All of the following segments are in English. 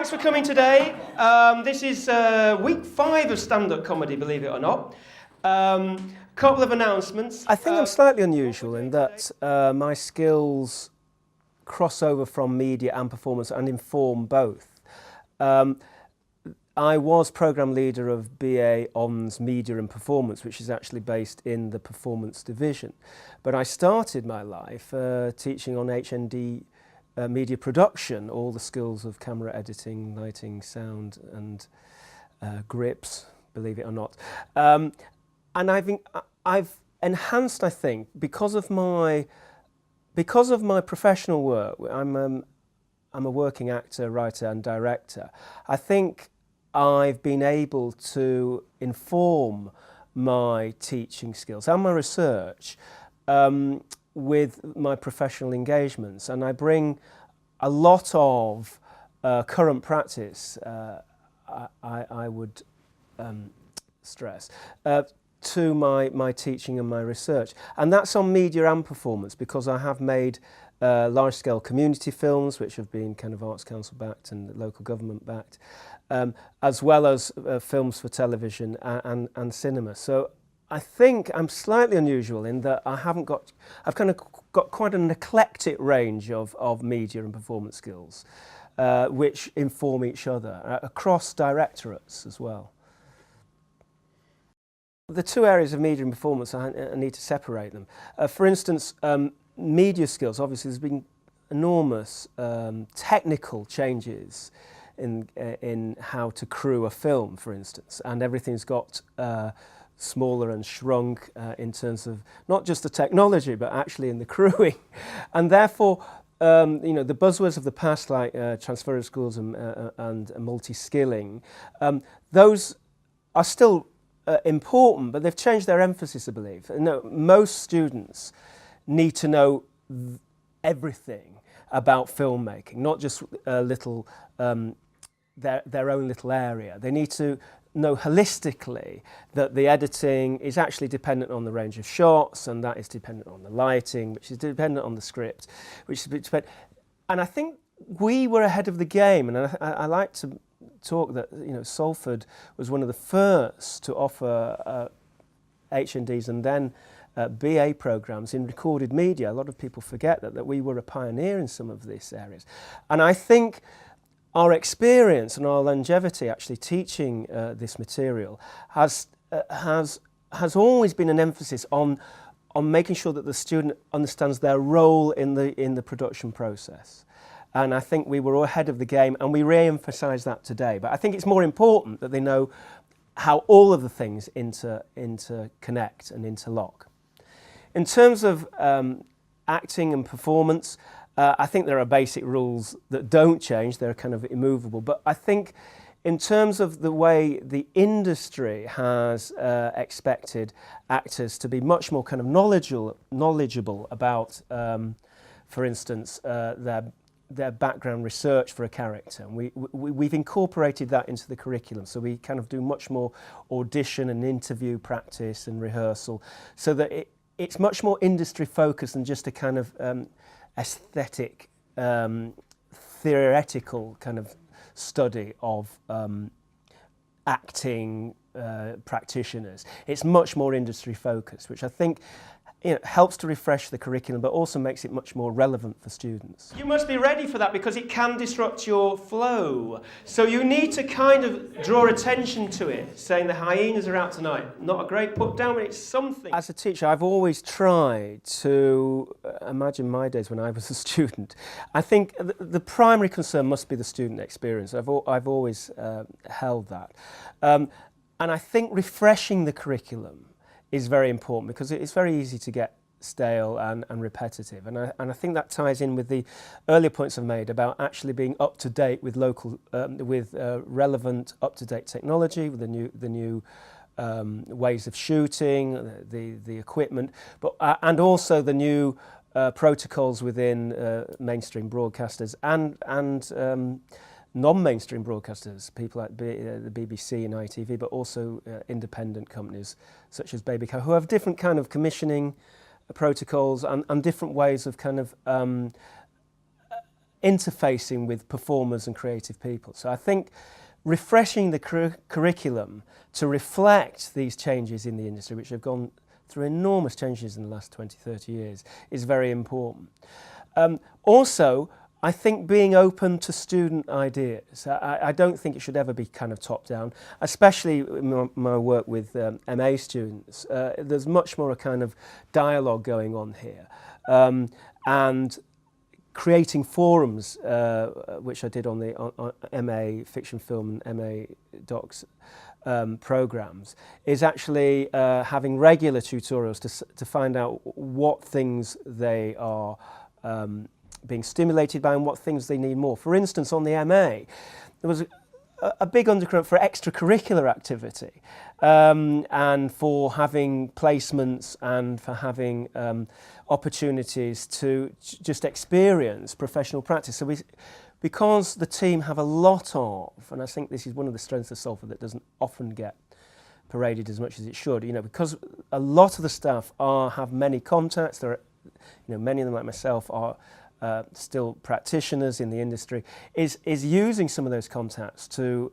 thanks for coming today. This is week 5 of stand-up comedy, believe it or not. Couple of announcements. I think I'm slightly unusual in that my skills cross over from media and performance and inform both. I was programme leader of BA ONS Media and Performance, which is actually based in the performance division. But I started my life teaching on HND media production, all the skills of camera editing, lighting, sound and grips, believe it or not. And I've enhanced, I think, because of my professional work. I'm a working actor, writer and director. I think I've been able to inform my teaching skills and my research with my professional engagements, and I bring a lot of current practice, I would stress, to my teaching and my research. And that's on media and performance, because I have made large-scale community films, which have been kind of Arts Council backed and local government backed, as well as films for television and cinema. So I think I'm slightly unusual in that I've kind of got quite an eclectic range of media and performance skills, which inform each other across directorates as well. The two areas of media and performance, I need to separate them. For instance, media skills, obviously there's been enormous technical changes in how to crew a film, for instance, and everything's got smaller and shrunk in terms of not just the technology but actually in the crewing, and therefore you know, the buzzwords of the past like transfer of skills and multi-skilling, those are still important, but they've changed their emphasis, I believe. No, most students need to know everything about filmmaking, not just a little their own little area. They need to know holistically that the editing is actually dependent on the range of shots, and that is dependent on the lighting, which is dependent on the script, which is dependent. And I think we were ahead of the game, and I like to talk that, you know, Salford was one of the first to offer HNDs and then BA programmes in recorded media. A lot of people forget that we were a pioneer in some of these areas. And I think our experience and our longevity actually teaching this material has always been an emphasis on making sure that the student understands their role in the production process. And I think we were all ahead of the game, and we re-emphasise that today. But I think it's more important that they know how all of the things interconnect and interlock. In terms of acting and performance, I think there are basic rules that don't change. They're kind of immovable. But I think in terms of the way the industry has expected actors to be much more kind of knowledgeable about, for instance, their background research for a character. And we've incorporated that into the curriculum. So we kind of do much more audition and interview practice and rehearsal, so that it's much more industry focused than just a kind of aesthetic, theoretical kind of study of acting practitioners. It's much more industry focused, which I think, you know, helps to refresh the curriculum, but also makes it much more relevant for students. You must be ready for that, because it can disrupt your flow. So you need to kind of draw attention to it, saying the hyenas are out tonight. Not a great put down, but it's something. As a teacher, I've always tried to imagine my days when I was a student. I think the primary concern must be the student experience. I've always held that. And I think refreshing the curriculum is very important, because it's very easy to get stale and repetitive, and I think that ties in with the earlier points I've made about actually being up to date with local, relevant up to date technology, with the new ways of shooting, the equipment, but and also the new protocols within mainstream broadcasters and non-mainstream broadcasters, people like the BBC and ITV, but also independent companies such as Babyco, who have different kind of commissioning protocols and different ways of kind of interfacing with performers and creative people. So I think refreshing the curriculum to reflect these changes in the industry, which have gone through enormous changes in the last 20, 30 years, is very important. Also, I think being open to student ideas. I don't think it should ever be kind of top-down, especially in my work with MA students. There's much more a kind of dialogue going on here. And creating forums, which I did on the MA Fiction Film and MA Docs programs, is actually having regular tutorials to find out what things they are being stimulated by and what things they need more. For instance, on the MA, there was a big undercurrent for extracurricular activity and for having placements and for having opportunities to just experience professional practice. So because the team have a lot of, and I think this is one of the strengths of Salford that doesn't often get paraded as much as it should, because a lot of the staff have many contacts. There are, many of them like myself are still practitioners in the industry, is using some of those contacts to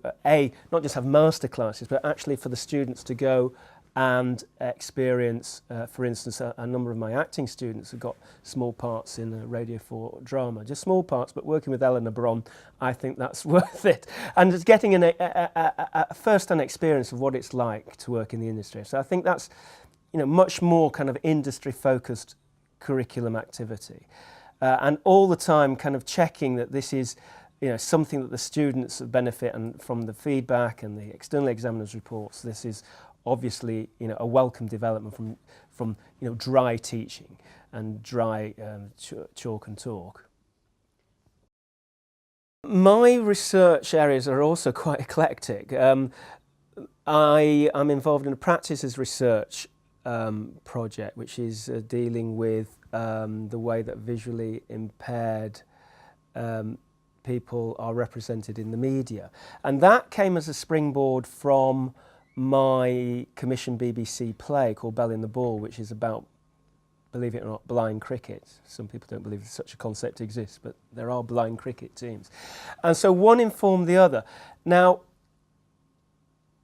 not just have master classes, but actually for the students to go and experience, for instance, a number of my acting students have got small parts in Radio 4 drama, just small parts, but working with Eleanor Bron, I think that's worth it. And just getting a first-hand experience of what it's like to work in the industry. So I think that's, much more kind of industry-focused curriculum activity. And all the time kind of checking that this is something that the students benefit and from the feedback and the external examiners' reports. This is obviously a welcome development from dry teaching and dry chalk and talk. My research areas are also quite eclectic. I am involved in a practices research project, which is dealing with the way that visually impaired people are represented in the media. And that came as a springboard from my commissioned BBC play called Bell in the Ball, which is about, believe it or not, blind cricket. Some people don't believe such a concept exists, but there are blind cricket teams. And so one informed the other. Now,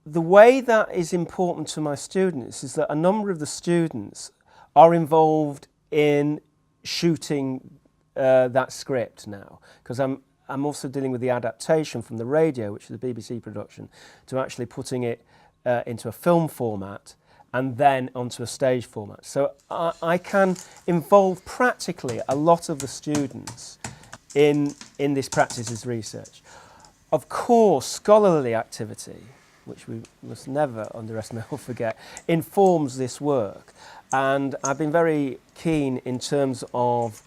the way that is important to my students is that a number of the students are involved in shooting that script now, because I'm also dealing with the adaptation from the radio, which is a BBC production, to actually putting it into a film format and then onto a stage format. So I can involve practically a lot of the students in this practices research. Of course, scholarly activity, which we must never underestimate or forget, informs this work. And I've been very keen in terms of,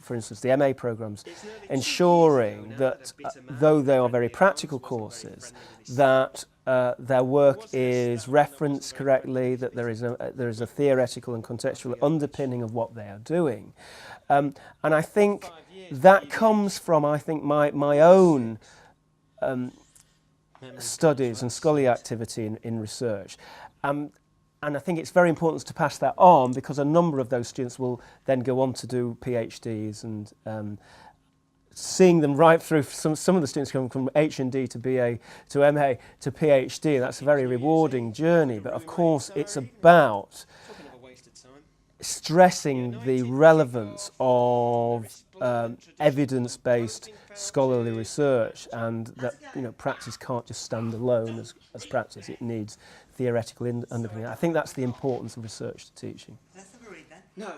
for instance, the MA programmes, ensuring that, though they are very practical courses, that their work is referenced correctly, that there is a theoretical and contextual underpinning of what they are doing. And I think that comes from, my own studies and scholarly activity in research. And I think it's very important to pass that on, because a number of those students will then go on to do PhDs, and seeing them right through, some of the students come from H&D to BA to MA to PhD, that's a very rewarding journey. But of course it's about stressing the relevance of evidence-based scholarly research, and that practice can't just stand alone as practice. It needs theoretical underpinning. I think that's the importance of research to teaching. Let's have a read then. No,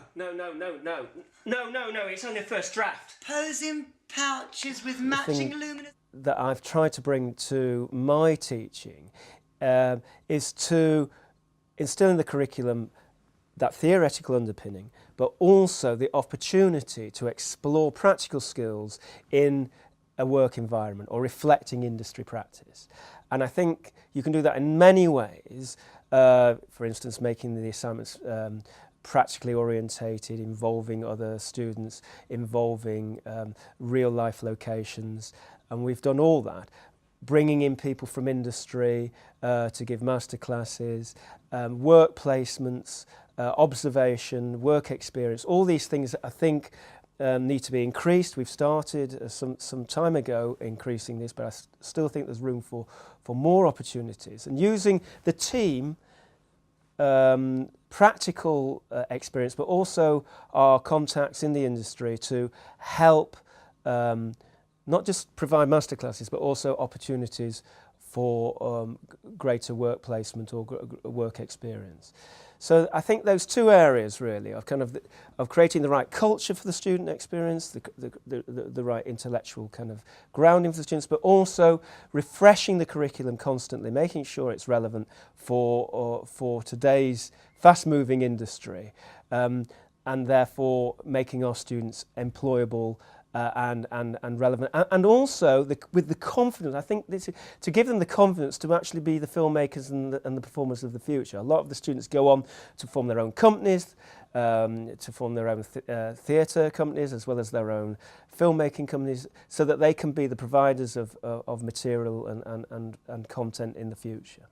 it's only a first draft. Posing pouches with matching luminous... That I've tried to bring to my teaching is to instill in the curriculum that theoretical underpinning, but also the opportunity to explore practical skills in a work environment or reflecting industry practice. And I think you can do that in many ways, for instance, making the assignments practically orientated, involving other students, involving real life locations, and we've done all that. Bringing in people from industry to give masterclasses, work placements, observation, work experience, all these things I think need to be increased. We've started some time ago increasing this, but I still think there's room for more opportunities. And using the team, practical experience, but also our contacts in the industry to help not just provide masterclasses, but also opportunities for greater work placement or work experience. So I think those two areas really of of creating the right culture for the student experience, the right intellectual kind of grounding for the students, but also refreshing the curriculum constantly, making sure it's relevant for today's fast-moving industry, and therefore making our students employable and relevant, and also with the confidence. I think to give them the confidence to actually be the filmmakers and the performers of the future. A lot of the students go on to form their own companies, to form their own theatre companies as well as their own filmmaking companies, so that they can be the providers of material and content in the future.